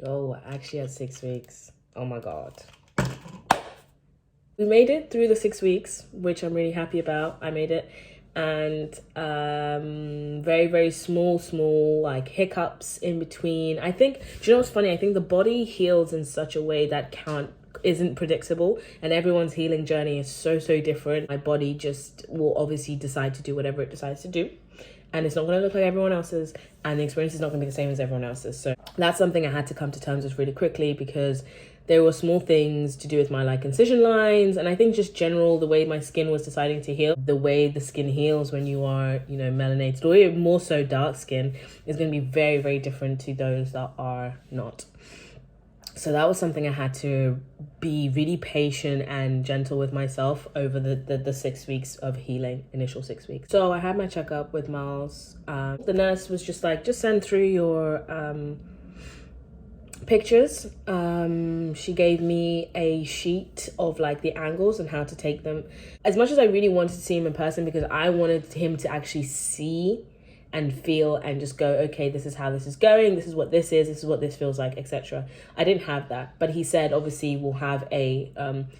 Yo, we're actually at 6 weeks. Oh my God. We made it through the 6 weeks, which I'm really happy about. I made it. And very, very small, like hiccups in between. I think, do you know what's funny? I think the body heals in such a way that isn't predictable, and everyone's healing journey is so different. My body just will obviously decide to do whatever it decides to do, and it's not going to look like everyone else's, and the experience is not going to be the same as everyone else's. So that's something I had to come to terms with really quickly, because there were small things to do with my like incision lines, and I think just general the way my skin was deciding to heal. The way the skin heals when you are, you know, melanated, or even more so dark skin, is going to be very, very different to those that are not. So that was something I had to be really patient and gentle with myself over the 6 weeks of healing, initial 6 weeks. So I had my checkup with Miles. The nurse was just like, just send through your pictures. She gave me a sheet of like the angles and how to take them. As much as I really wanted to see him in person, because I wanted him to actually see and feel and just go, okay, this is how this is going, this is what this is what this feels like, etc. I didn't have that, but he said obviously we'll have a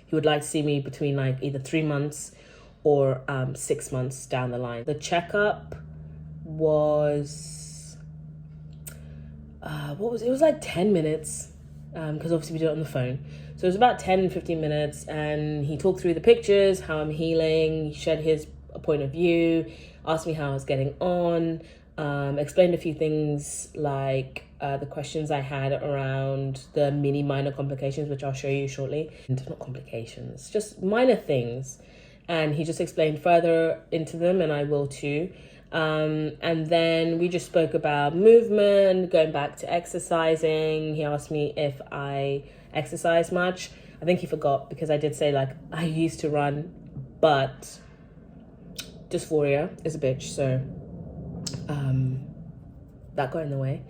he would like to see me between like either 3 months or 6 months down the line. The checkup was it was like 10 minutes, because obviously we did it on the phone. So it was about 10-15 minutes, and he talked through the pictures, how I'm healing, he shared his point of view, asked me how I was getting on, explained a few things like the questions I had around the minor complications, which I'll show you shortly. And not complications, just minor things. And he just explained further into them, and I will too. And then we just spoke about movement, going back to exercising. He asked me if I exercise much. I think he forgot, because I did say like I used to run, but dysphoria is a bitch, so that got in the way.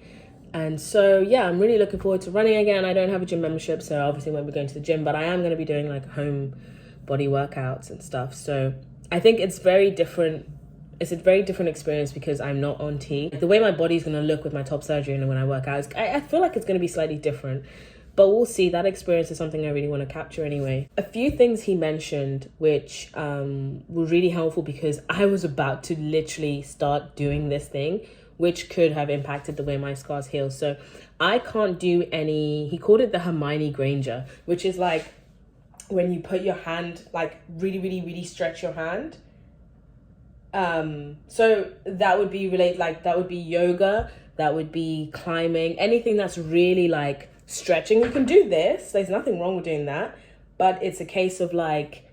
And so yeah, I'm really looking forward to running again. I don't have a gym membership, so obviously won't be going to the gym, but I am going to be doing like home body workouts and stuff. So I think it's very different. It's a very different experience because I'm not on T. The way my body's going to look with my top surgery and when I work out, I feel like it's going to be slightly different. But we'll see. That experience is something I really want to capture anyway. A few things he mentioned which were really helpful, because I was about to literally start doing this thing, which could have impacted the way my scars heal. So I can't do any, he called it the Hermione Granger, which is like when you put your hand, like really stretch your hand. So that would be that would be yoga, that would be climbing, anything that's really like stretching. You can do this, there's nothing wrong with doing that, but it's a case of like,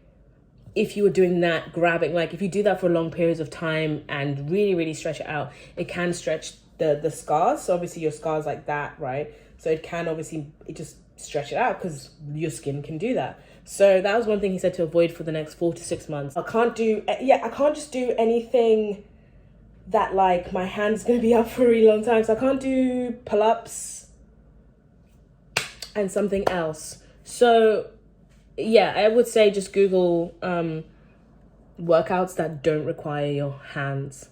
if you were doing that, grabbing, like if you do that for long periods of time and really stretch it out, it can stretch the scars. So obviously your scars like that, right? So it can obviously just stretch it out, because your skin can do that. So that was one thing he said to avoid for the next 4 to 6 months. I can't just do anything that like my hand's gonna be up for a really long time. So I can't do pull-ups and something else. So yeah, I would say just Google workouts that don't require your hands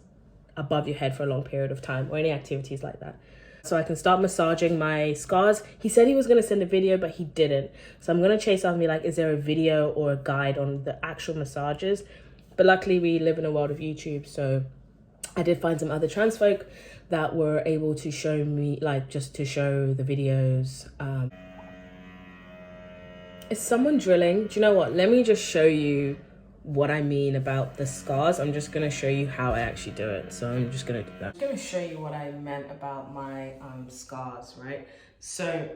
above your head for a long period of time, or any activities like that, so I can start massaging my scars. He said he was going to send a video, but he didn't. So I'm going to chase out and be like, is there a video or a guide on the actual massages? But luckily we live in a world of YouTube, so I did find some other trans folk that were able to show me, like, just to show the videos. Is someone drilling? Do you know what? Let me just show you what I mean about the scars. I'm just going to show you how I actually do it. So I'm just going to do that. I'm going to show you what I meant about my scars, right? So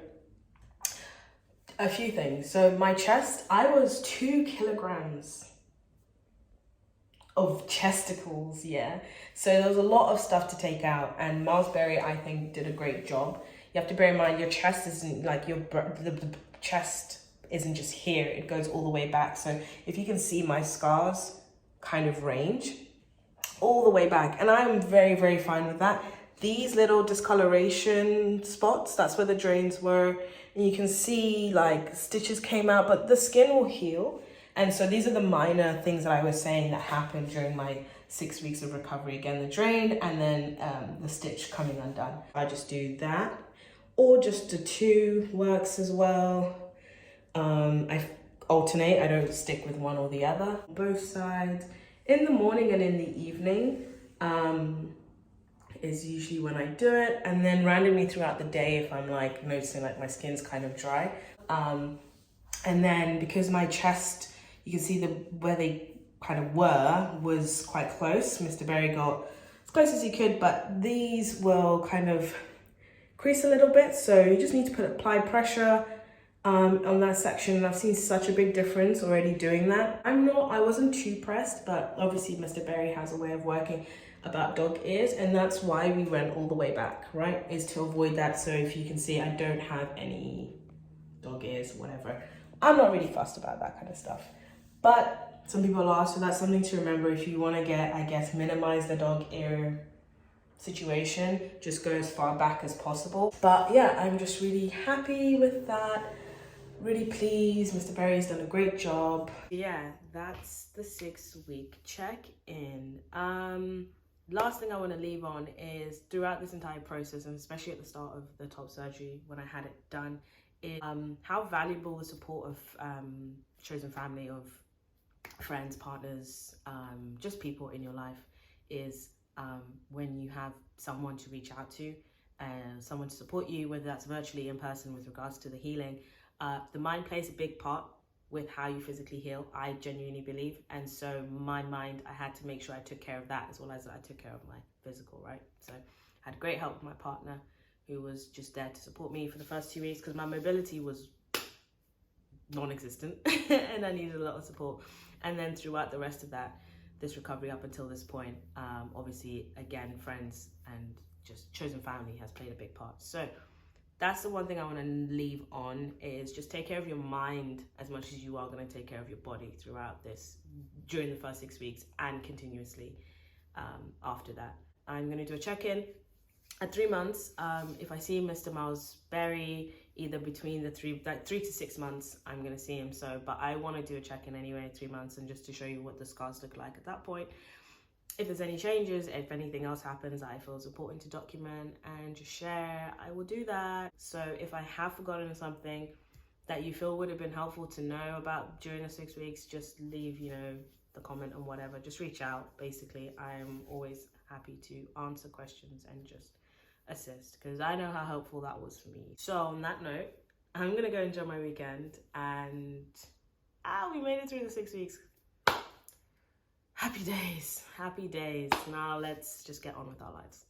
a few things. So my chest, I was 2 kilograms of chesticles, yeah. So there was a lot of stuff to take out, and Miles Berry, I think, did a great job. You have to bear in mind, your chest isn't like the chest isn't just here, it goes all the way back. So if you can see, my scars kind of range all the way back, and I'm very fine with that. These little discoloration spots, that's where the drains were, and you can see like stitches came out, but the skin will heal. And so these are the minor things that I was saying that happened during my 6 weeks of recovery. Again, the drain, and then the stitch coming undone. I just do that or just the two works as well. I alternate, I don't stick with one or the other. Both sides. In the morning and in the evening is usually when I do it, and then randomly throughout the day if I'm like noticing like my skin's kind of dry. And then because my chest, you can see where they kind of was quite close. Mr. Berry got as close as he could, but these will kind of crease a little bit. So you just need to apply pressure on that section. I've seen such a big difference already doing that. I wasn't too pressed, but obviously Mr. Berry has a way of working about dog ears, and that's why we went all the way back, right? Is to avoid that. So if you can see, I don't have any dog ears, whatever. I'm not really fussed about that kind of stuff. But some people are, so that's something to remember if you want to get, I guess, minimize the dog ear situation, just go as far back as possible. But yeah, I'm just really happy with that. Really pleased. Mr. Berry's done a great job. Yeah, that's the 6-week check-in. Last thing I want to leave on is throughout this entire process, and especially at the start of the top surgery when I had it done, is how valuable the support of chosen family, of friends, partners, just people in your life is when you have someone to reach out to and someone to support you, whether that's virtually, in person, with regards to the healing. The mind plays a big part with how you physically heal, I genuinely believe. And so my mind, I had to make sure I took care of that as well as I took care of my physical, right? So I had great help with my partner, who was just there to support me for the first 2 weeks because my mobility was non-existent and I needed a lot of support. And then throughout the rest of this recovery up until this point, obviously, again, friends and just chosen family has played a big part. So that's the one thing I want to leave on, is just take care of your mind as much as you are going to take care of your body throughout this, during the first 6 weeks and continuously after that. I'm going to do a check-in at 3 months. If I see Mr. Miles Berry, either between the 3 to 6 months, I'm going to see him. So, but I want to do a check-in anyway at 3 months, and just to show you what the scars look like at that point. If there's any changes, if anything else happens I feel is important to document and just share, I will do that. So if I have forgotten something that you feel would have been helpful to know about during the 6 weeks, just leave, the comment and whatever. Just reach out, basically. I am always happy to answer questions and just assist, because I know how helpful that was for me. So on that note, I'm going to go enjoy my weekend, and we made it through the 6 weeks. Happy days, happy days. Now let's just get on with our lives.